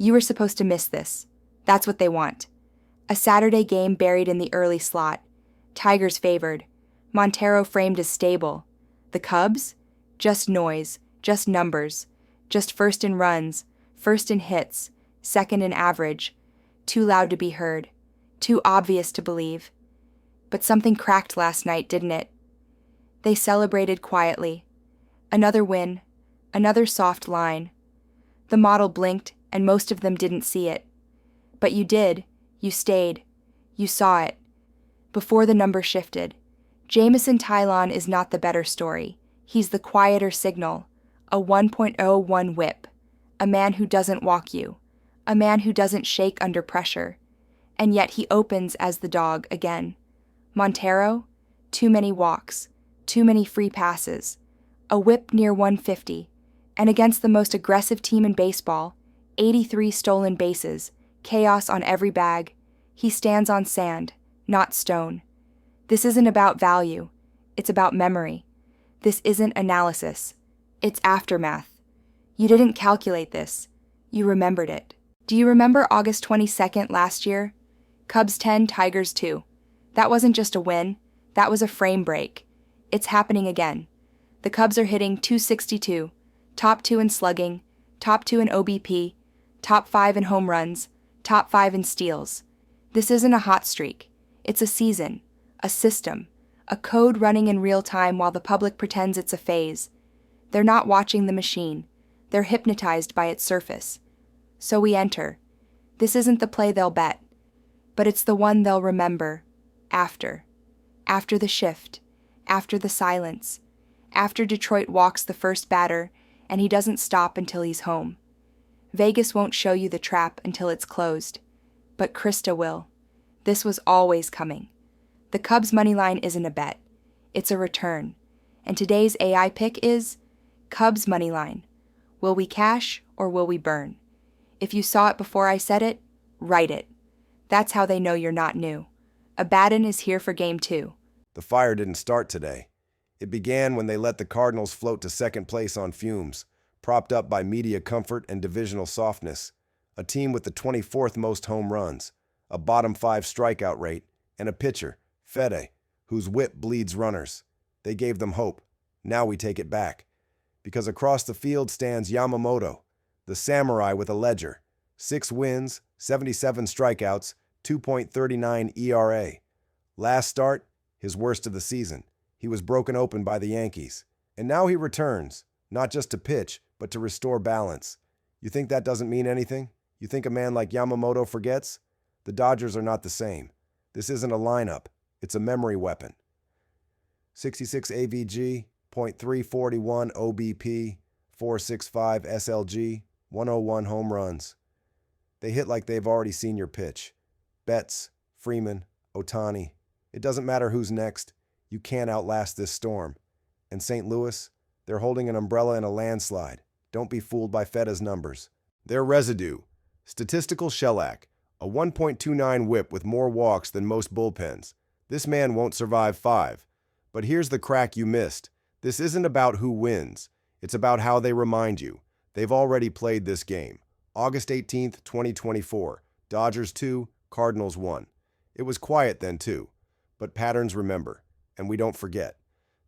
You were supposed to miss this. That's what they want. A Saturday game buried in the early slot. Tigers favored. Montero framed as stable. The Cubs? Just noise, just numbers, just first in runs, first in hits, second in average. Too loud to be heard. Too obvious to believe. But something cracked last night, didn't it? They celebrated quietly. Another win. Another soft line. The model blinked, and most of them didn't see it. But you did. You stayed. You saw it. Before the number shifted. Jamison Tylon is not the better story. He's the quieter signal. A 1.01 whip. A man who doesn't walk you. A man who doesn't shake under pressure. And yet he opens as the dog again. Montero? Too many walks. Too many free passes. A whip near 150. And against the most aggressive team in baseball, 83 stolen bases, chaos on every bag. He stands on sand, not stone. This isn't about value. It's about memory. This isn't analysis. It's aftermath. You didn't calculate this. You remembered it. Do you remember August 22nd last year? Cubs 10, Tigers 2. That wasn't just a win. That was a frame break. It's happening again. The Cubs are hitting .262, top 2 in slugging, top 2 in OBP, top 5 in home runs, top 5 in steals. This isn't a hot streak. It's a season, a system, a code running in real time while the public pretends it's a phase. They're not watching the machine. They're hypnotized by its surface. So we enter. This isn't the play they'll bet, but it's the one they'll remember after. After the shift, after the silence, after Detroit walks the first batter and he doesn't stop until he's home. Vegas won't show you the trap until it's closed, but Krista will. This was always coming. The Cubs' money line isn't a bet. It's a return. And today's AI pick is Cubs' money line. Will we cash or will we burn? If you saw it before I said it, write it. That's how they know you're not new. Abaddon is here for Game 2. The fire didn't start today. It began when they let the Cardinals float to second place on fumes, propped up by media comfort and divisional softness, a team with the 24th most home runs, a bottom 5 strikeout rate, and a pitcher, Fede, whose whip bleeds runners. They gave them hope. Now we take it back. Because across the field stands Yamamoto, the samurai with a ledger. 6 wins, 77 strikeouts, 2.39 ERA. Last start, his worst of the season. He was broken open by the Yankees. And now he returns, not just to pitch, but to restore balance. You think that doesn't mean anything? You think a man like Yamamoto forgets? The Dodgers are not the same. This isn't a lineup. It's a memory weapon. 66 AVG, .341 OBP, 465 SLG, 101 home runs. They hit like they've already seen your pitch. Betts, Freeman, Ohtani. It doesn't matter who's next. You can't outlast this storm. And St. Louis, they're holding an umbrella in a landslide. Don't be fooled by Feda's numbers. They're residue. Statistical shellac. A 1.29 whip with more walks than most bullpens. This man won't survive 5. But here's the crack you missed. This isn't about who wins. It's about how they remind you. They've already played this game. August 18th, 2024. Dodgers 2, Cardinals 1. It was quiet then too. But patterns remember, and we don't forget.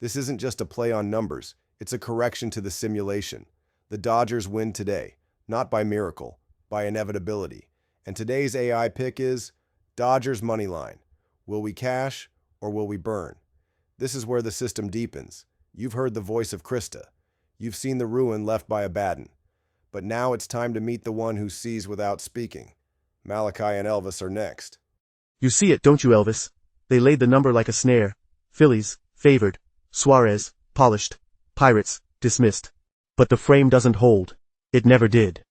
This isn't just a play on numbers. It's a correction to the simulation. The Dodgers win today, not by miracle, by inevitability. And today's AI pick is Dodgers money line. Will we cash or will we burn? This is where the system deepens. You've heard the voice of Krista. You've seen the ruin left by Abaddon. But now it's time to meet the one who sees without speaking. Malachi and Elvis are next. You see it, don't you, Elvis? They laid the number like a snare. Phillies, favored. Suarez, polished. Pirates, dismissed. But the frame doesn't hold. It never did.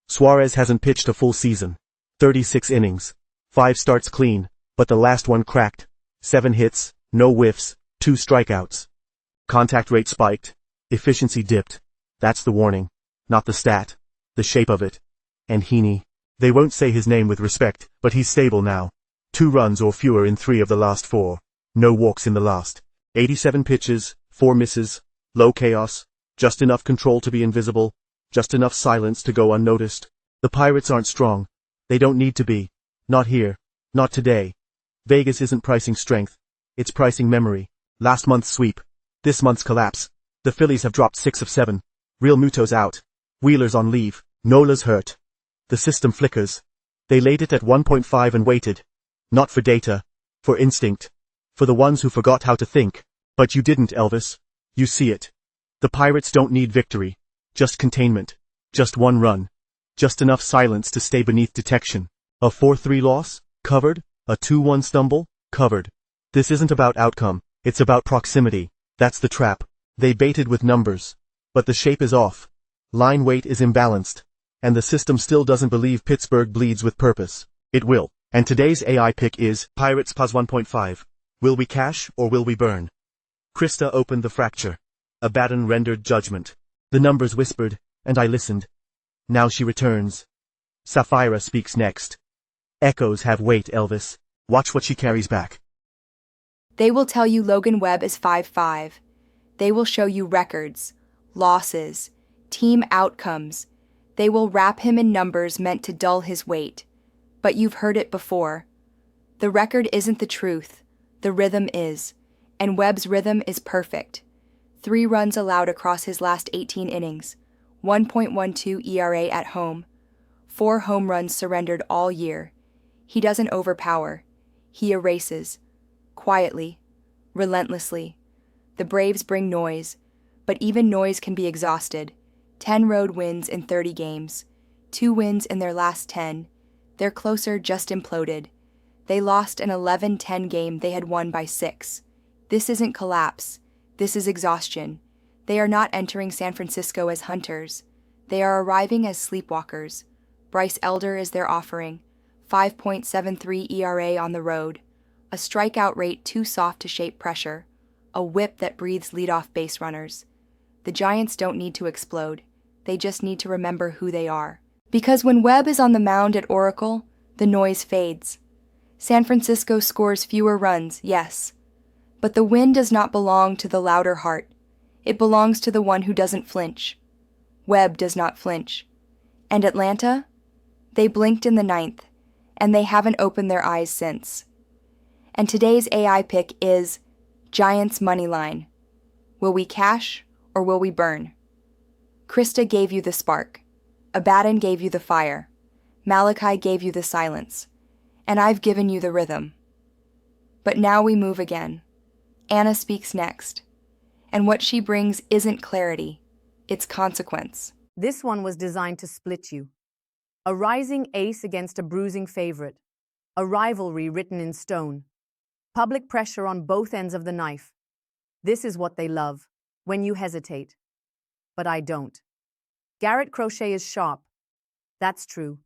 Suarez hasn't pitched a full season. 36 innings. 5 starts clean, but the last one cracked. 7 hits, no whiffs, 2 strikeouts. Contact rate spiked. Efficiency dipped. That's the warning. Not the stat. The shape of it. And Heaney. They won't say his name with respect, but he's stable now. 2 runs or fewer in 3 of the last 4. No walks in the last. 87 pitches, 4 misses. Low chaos. Just enough control to be invisible. Just enough silence to go unnoticed. The Pirates aren't strong. They don't need to be. Not here. Not today. Vegas isn't pricing strength. It's pricing memory. Last month's sweep. This month's collapse. The Phillies have dropped 6 of 7. Real Muto's out. Wheeler's on leave. Nola's hurt. The system flickers. They laid it at 1.5 and waited. Not for data. For instinct. For the ones who forgot how to think. But you didn't, Elvis. You see it. The Pirates don't need victory. Just containment. Just one run. Just enough silence to stay beneath detection. A 4-3 loss? Covered. A 2-1 stumble? Covered. This isn't about outcome. It's about proximity. That's the trap. They baited with numbers. But the shape is off. Line weight is imbalanced. And the system still doesn't believe Pittsburgh bleeds with purpose. It will. And today's AI pick is Pirates plus 1.5. Will we cash or will we burn? Krista opened the fracture. Abaddon rendered judgment. The numbers whispered, and I listened. Now she returns. Sapphira speaks next. Echoes have weight, Elvis. Watch what she carries back. They will tell you Logan Webb is 5'5". They will show you records, losses, team outcomes. They will wrap him in numbers meant to dull his weight. But you've heard it before. The record isn't the truth. The rhythm is. And Webb's rhythm is perfect. 3 runs allowed across his last 18 innings. 1.12 ERA at home. 4 home runs surrendered all year. He doesn't overpower. He erases. Quietly. Relentlessly. The Braves bring noise. But even noise can be exhausted. 10 road wins in 30 games. 2 wins in their last 10. Their closer just imploded. They lost an 11-10 game they had won by 6. This isn't collapse. This is exhaustion. They are not entering San Francisco as hunters. They are arriving as sleepwalkers. Bryce Elder is their offering. 5.73 ERA on the road. A strikeout rate too soft to shape pressure. A whip that breathes leadoff base runners. The Giants don't need to explode. They just need to remember who they are. Because when Webb is on the mound at Oracle, the noise fades. San Francisco scores fewer runs, yes. But the win does not belong to the louder heart. It belongs to the one who doesn't flinch. Webb does not flinch. And Atlanta? They blinked in the 9th, and they haven't opened their eyes since. And today's AI pick is Giants money line. Will we cash or will we burn? Krista gave you the spark. Abaddon gave you the fire. Malachi gave you the silence. And I've given you the rhythm. But now we move again. Anna speaks next. And what she brings isn't clarity. It's consequence. This one was designed to split you. A rising ace against a bruising favorite. A rivalry written in stone. Public pressure on both ends of the knife. This is what they love, when you hesitate. But I don't. Garrett Crochet is sharp. That's true.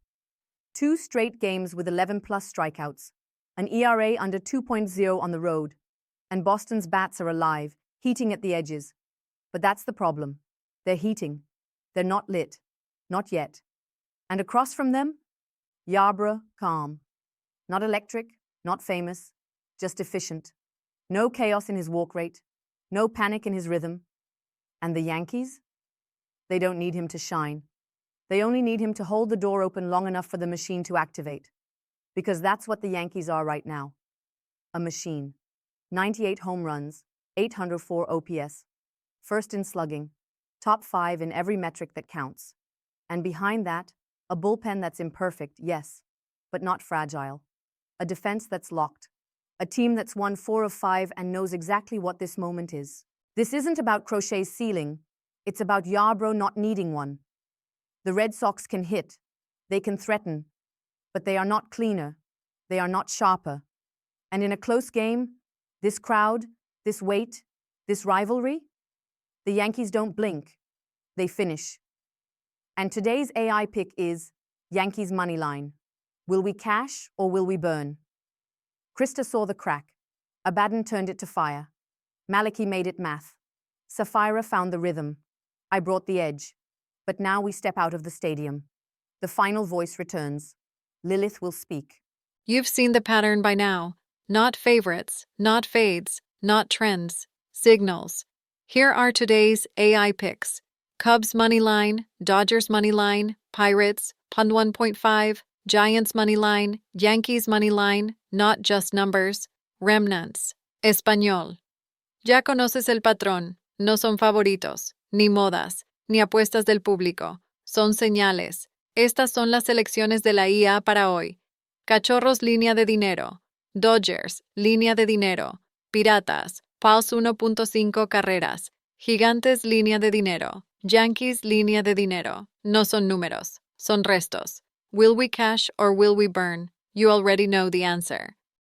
2 straight games with 11-plus strikeouts. An ERA under 2.0 on the road. And Boston's bats are alive, heating at the edges. But that's the problem. They're heating. They're not lit. Not yet. And across from them? Yarbrough, calm. Not electric, not famous, just efficient. No chaos in his walk rate. No panic in his rhythm. And the Yankees? They don't need him to shine. They only need him to hold the door open long enough for the machine to activate. Because that's what the Yankees are right now. A machine. 98 home runs, 804 OPS. First in slugging. Top 5 in every metric that counts. And behind that, a bullpen that's imperfect, yes, but not fragile. A defense that's locked. A team that's won 4 of 5 and knows exactly what this moment is. This isn't about Crochet's ceiling. It's about Yarbrough not needing one. The Red Sox can hit. They can threaten. But they are not cleaner. They are not sharper. And in a close game, this crowd, this weight, this rivalry, the Yankees don't blink. They finish. And today's AI pick is Yankees money line. Will we cash or will we burn? Krista saw the crack. Abaddon turned it to fire. Malachi made it math. Sapphira found the rhythm. I brought the edge. But now we step out of the stadium. The final voice returns. Lilith will speak. You've seen the pattern by now. Not favorites, not fades, not trends, signals. Here are today's AI picks. Cubs money line, Dodgers money line, Pirates, Pond 1.5, Giants money line, Yankees money line, not just numbers, remnants. Español. Ya conoces el patrón, no son favoritos, ni modas, ni apuestas del público, son señales. Estas son las selecciones de la IA para hoy. Cachorros línea de dinero, Dodgers línea de dinero, Piratas, Pals 1.5 carreras, Gigantes línea de dinero, Yankees línea de dinero. No son números, son restos. Will we cash or will we burn? You already know the answer.